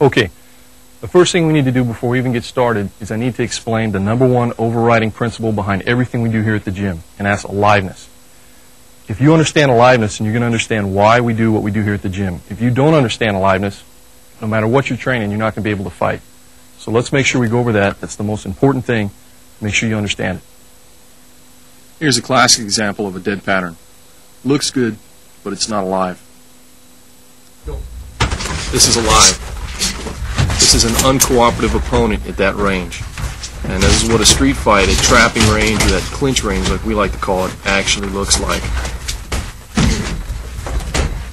Okay, the first thing we need to do before we even get started is I need to explain the number one overriding principle behind everything we do here at the gym, and that's aliveness. If you understand aliveness, then you're going to understand why we do what we do here at the gym. If you don't understand aliveness, no matter what you're training, you're not going to be able to fight. So let's make sure we go over that. That's the most important thing. Make sure you understand it. Here's a classic example of a dead pattern. Looks good, but it's not alive. This is alive. This is an uncooperative opponent at that range. And this is what a street fight, a trapping range, or that clinch range, like we like to call it, actually looks like.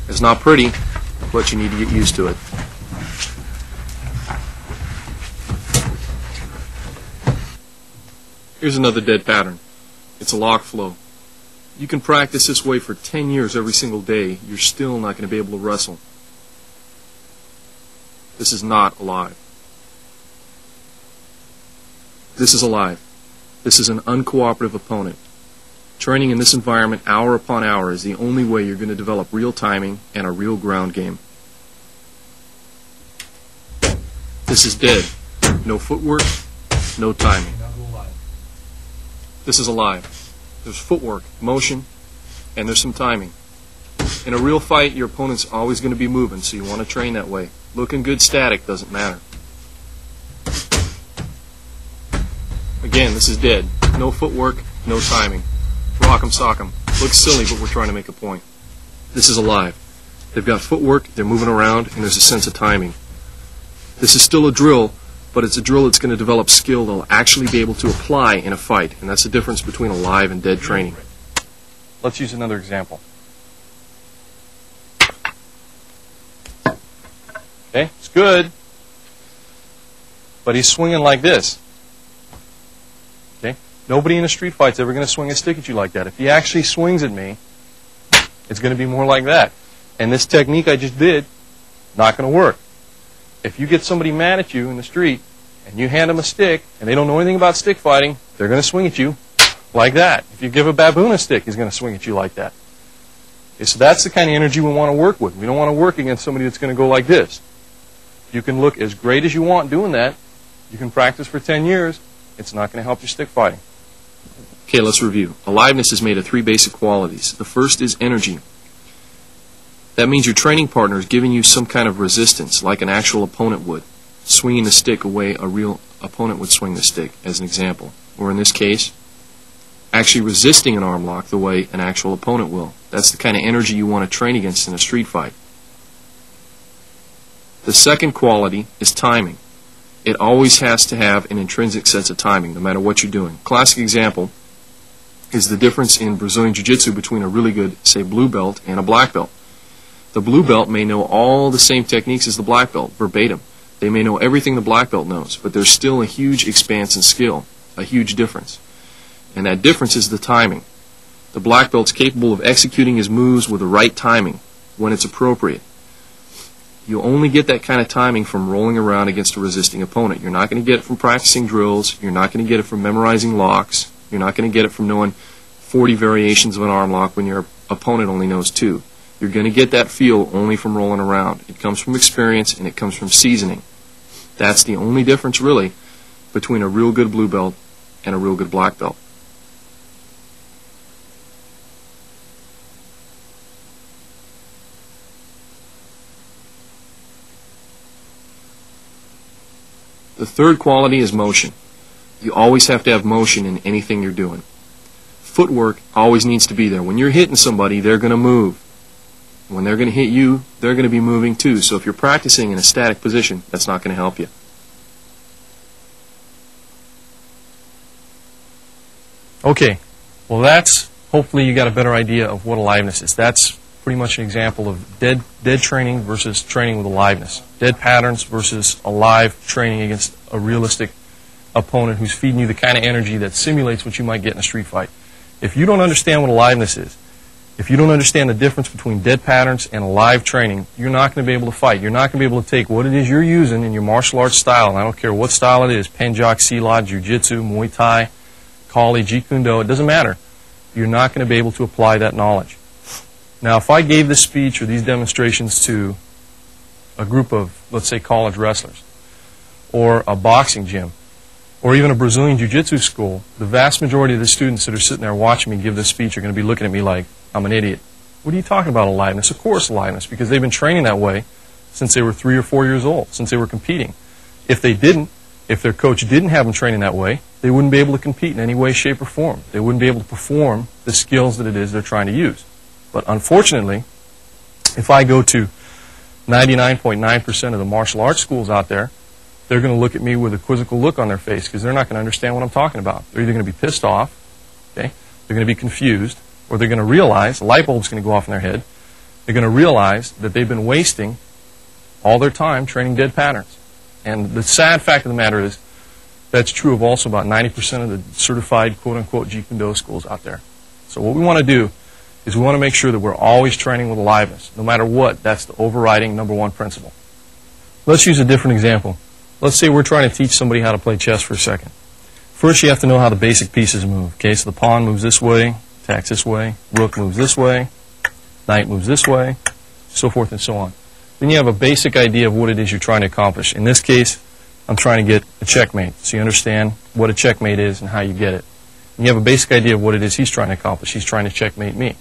It's not pretty, but you need to get used to it. Here's another dead pattern. It's a lock flow. You can practice this way for 10 years every single day. You're still not going to be able to wrestle. This is not alive. This is alive. This is an uncooperative opponent. Training in this environment hour upon hour is the only way you're going to develop real timing and a real ground game. This is dead. No footwork, no timing. This is alive. There's footwork, motion, and there's some timing. In a real fight, your opponent's always going to be moving, so you want to train that way. Looking good static doesn't matter. Again, this is dead. No footwork, no timing. Rock 'em, sock 'em. Looks silly, but we're trying to make a point. This is alive. They've got footwork, they're moving around, and there's a sense of timing. This is still a drill, but it's a drill that's going to develop skill they'll actually be able to apply in a fight, and that's the difference between alive and dead training. Let's use another example. Okay, it's good, but he's swinging like this. Okay, nobody in a street fight's ever going to swing a stick at you like that. If he actually swings at me, it's going to be more like that. And this technique I just did, not going to work. If you get somebody mad at you in the street and you hand them a stick and they don't know anything about stick fighting, they're going to swing at you like that. If you give a baboon a stick, he's going to swing at you like that. Okay, so that's the kind of energy we want to work with. We don't want to work against somebody that's going to go like this. You can look as great as you want doing that. You can practice for 10 years. It's not going to help your stick fighting. Okay, let's review. Aliveness is made of 3 basic qualities. The first is energy. That means your training partner is giving you some kind of resistance, like an actual opponent would, swinging the stick away a real opponent would swing the stick, as an example. Or in this case, actually resisting an arm lock the way an actual opponent will. That's the kind of energy you want to train against in a street fight. The second quality is timing. It always has to have an intrinsic sense of timing, no matter what you're doing. Classic example is the difference in Brazilian Jiu-Jitsu between a really good, say, blue belt and a black belt. The blue belt may know all the same techniques as the black belt, verbatim. They may know everything the black belt knows, but there's still a huge expanse in skill, a huge difference. And that difference is the timing. The black belt's capable of executing his moves with the right timing, when it's appropriate. You only get that kind of timing from rolling around against a resisting opponent. You're not going to get it from practicing drills. You're not going to get it from memorizing locks. You're not going to get it from knowing 40 variations of an arm lock when your opponent only knows 2. You're going to get that feel only from rolling around. It comes from experience and it comes from seasoning. That's the only difference, really, between a real good blue belt and a real good black belt. The third quality is motion. You always have to have motion in anything you're doing. Footwork always needs to be there. When you're hitting somebody, they're going to move. When they're going to hit you, they're going to be moving too. So if you're practicing in a static position, that's not going to help you. Okay, well hopefully you got a better idea of what aliveness is. That's pretty much an example of dead training versus training with aliveness. Dead patterns versus alive training against a realistic opponent who's feeding you the kind of energy that simulates what you might get in a street fight. If you don't understand what aliveness is, if you don't understand the difference between dead patterns and alive training, you're not going to be able to fight. You're not going to be able to take what it is you're using in your martial arts style, and I don't care what style it is, Penjak, Silat, Jiu-Jitsu, Muay Thai, Kali, Jeet Kune Do, it doesn't matter. You're not going to be able to apply that knowledge. Now, if I gave this speech or these demonstrations to a group of, let's say, college wrestlers, or a boxing gym, or even a Brazilian jiu-jitsu school, the vast majority of the students that are sitting there watching me give this speech are going to be looking at me like I'm an idiot. What are you talking about, aliveness? Of course aliveness, because they've been training that way since they were 3 or 4 years old, since they were competing. If they didn't, if their coach didn't have them training that way, they wouldn't be able to compete in any way, shape, or form. They wouldn't be able to perform the skills that it is they're trying to use. But unfortunately, if I go to 99.9% of the martial arts schools out there, they're going to look at me with a quizzical look on their face because they're not going to understand what I'm talking about. They're either going to be pissed off, okay, they're going to be confused, or they're going to realize, a light bulb's going to go off in their head, they're going to realize that they've been wasting all their time training dead patterns. And the sad fact of the matter is that's true of also about 90% of the certified quote-unquote Jeet Kune Do schools out there. So what we want to do is we want to make sure that we're always training with aliveness. No matter what, that's the overriding #1 principle. Let's use a different example. Let's say we're trying to teach somebody how to play chess for a second. First, you have to know how the basic pieces move. Okay, so the pawn moves this way, attacks this way, rook moves this way, knight moves this way, so forth and so on. Then you have a basic idea of what it is you're trying to accomplish. In this case, I'm trying to get a checkmate, so you understand what a checkmate is and how you get it. And you have a basic idea of what it is he's trying to accomplish. He's trying to checkmate me.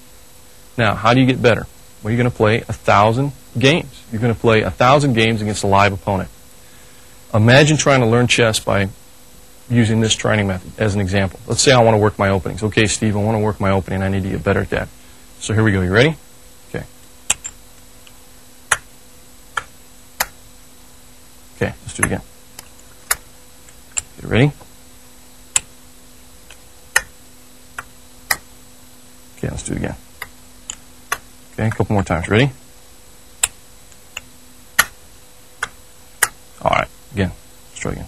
Now, how do you get better? Well, you're going to play 1,000 games. You're going to play 1,000 games against a live opponent. Imagine trying to learn chess by using this training method as an example. Let's say I want to work my openings. Okay, Steve, I want to work my opening. I need to get better at that. So here we go. You ready? Okay. Okay, let's do it again. You ready? Okay, let's do it again. Okay, a couple more times. Ready? All right, again. Let's try again.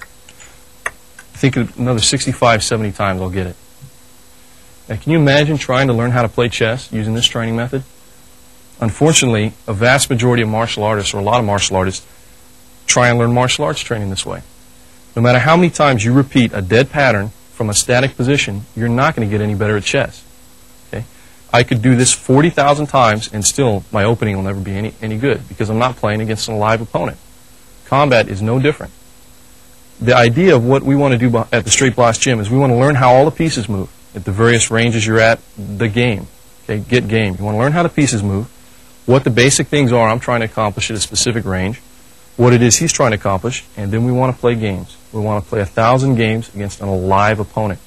I think another 65, 70 times I'll get it. Now, can you imagine trying to learn how to play chess using this training method? Unfortunately, a vast majority of martial artists, or a lot of martial artists, try and learn martial arts training this way. No matter how many times you repeat a dead pattern from a static position, you're not going to get any better at chess. Okay? I could do this 40,000 times and still my opening will never be any good because I'm not playing against an alive opponent. Combat is no different. The idea of what we want to do at the Straight Blast Gym is we want to learn how all the pieces move at the various ranges you're at, the game. Okay? Get game. You want to learn how the pieces move, what the basic things are I'm trying to accomplish at a specific range, what it is he's trying to accomplish, and then we want to play games. We want to play 1,000 games against an alive opponent.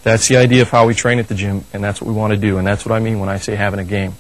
That's the idea of how we train at the gym, and that's what we want to do, and that's what I mean when I say having a game.